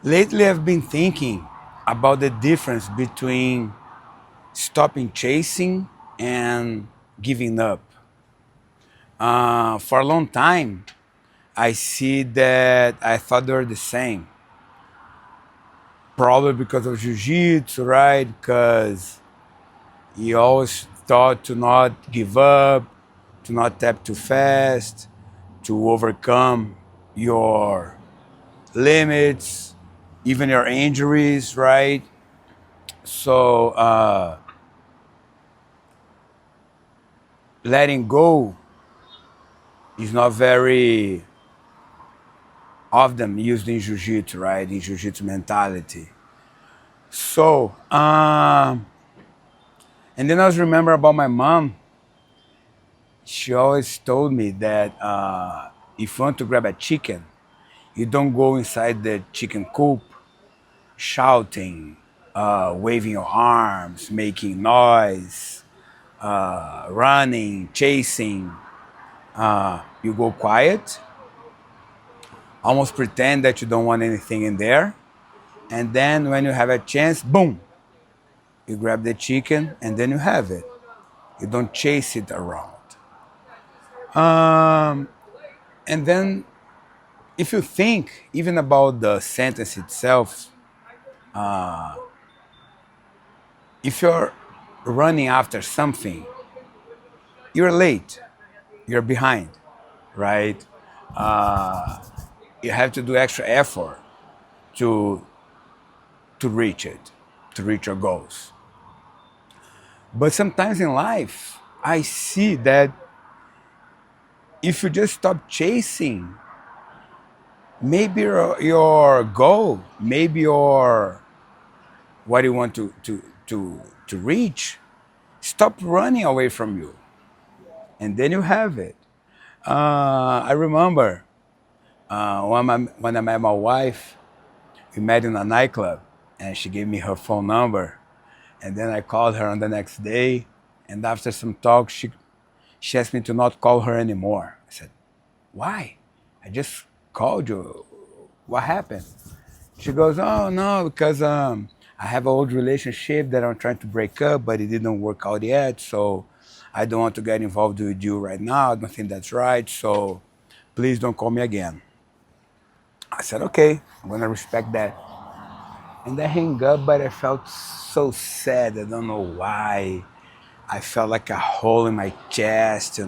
Lately, I've been thinking about the difference between stopping chasing and giving up. For a long time, I see that I thought they were the same. Probably because of Jiu-Jitsu, right? Because you always thought to not give up, to not tap too fast, to overcome your limits, even your injuries, right? So letting go is not very often used in jiu-jitsu, right? In jiu-jitsu mentality. So, and then I was remember about my mom. She always told me that if you want to grab a chicken, you don't go inside the chicken coop shouting, waving your arms, making noise, running, chasing. You go quiet, almost pretend that you don't want anything in there. And then when you have a chance, boom, you grab the chicken and then you have it. You don't chase it around. Um, and then if you think even about the sentence itself, if you're running after something, you're late, you're behind, right? Uh, you have to do extra effort to to reach it, to reach your goals. But sometimes in life, I see that if you just stop chasing, maybe your goal, maybe your what you want to reach, stop running away from you, and then you have it. I remember when I met my wife, we met in a nightclub, and she gave me her phone number, and then I called her on the next day, and after some talk, she asked me to not call her anymore. I said, "Why? I just called you. What happened?" She goes, "Oh no, because I have an old relationship that I'm trying to break up, but it didn't work out yet. So I don't want to get involved with you right now. I don't think that's right. So please don't call me again." I said, "Okay, I'm gonna respect that." And I hung up, but I felt so sad. I don't know why. I felt like a hole in my chest.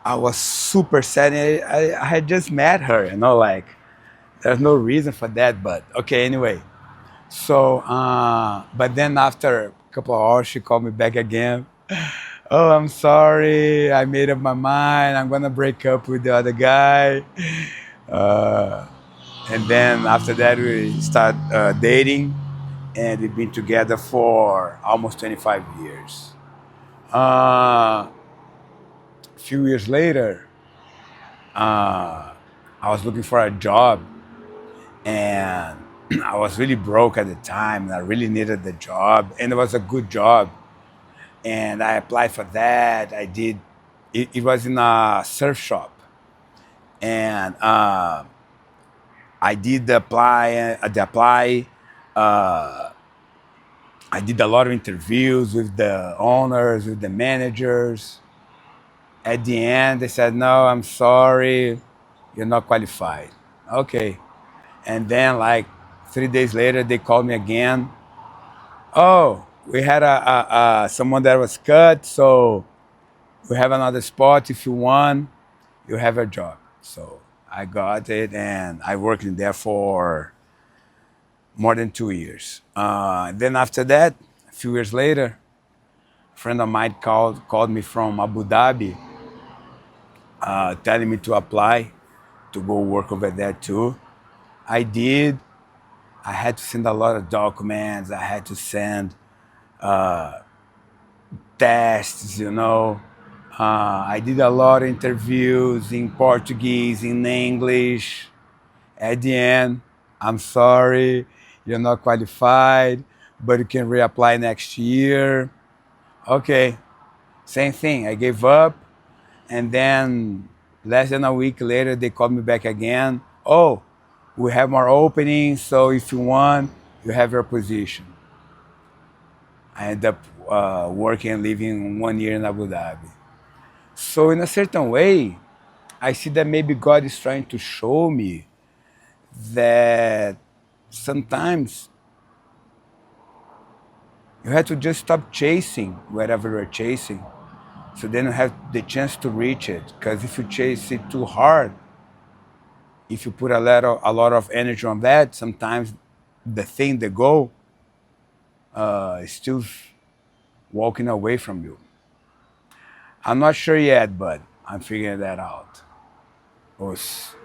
I was super sad. I had just met her. Like there's no reason for that, but okay, anyway. So, but then after a couple of hours, she called me back again. "Oh, I'm sorry. I made up my mind. I'm gonna break up with the other guy." Uh, and then after that, we start dating, and we've been together for almost 25 years. A few years later, uh, I was looking for a job, and I was really broke at the time, and I really needed the job, and it was a good job. And I applied for that. I did. It was in a surf shop, and I did the apply. The apply. Uh, I did a lot of interviews with the owners, with the managers. At the end, they said, "No, I'm sorry, you're not qualified." Okay. And then, like 3 days later, they called me again. "Oh, we had someone that was cut, so we have another spot. If you want, you have a job." So I got it, and I worked in there for more than 2 years. Then after that, a few years later, a friend of mine called me from Abu Dhabi, telling me to apply to go work over there too. I did. I had to send a lot of documents. I had to send tests. I did a lot of interviews in Portuguese, in English. At the end, "I'm sorry, you're not qualified, but you can reapply next year." Okay, same thing. I gave up, and then less than a week later, they called me back again. "Oh, We have more openings, so if you want, you have your position. I ended up working and living 1 year in Abu Dhabi. So in a certain way, I see that maybe God is trying to show me that sometimes you have to just stop chasing whatever you're chasing. So then you have the chance to reach it. Because if you chase it too hard, if you put a lot of energy on that, sometimes the thing, the goal, is still walking away from you. I'm not sure yet, but I'm figuring that out. Os.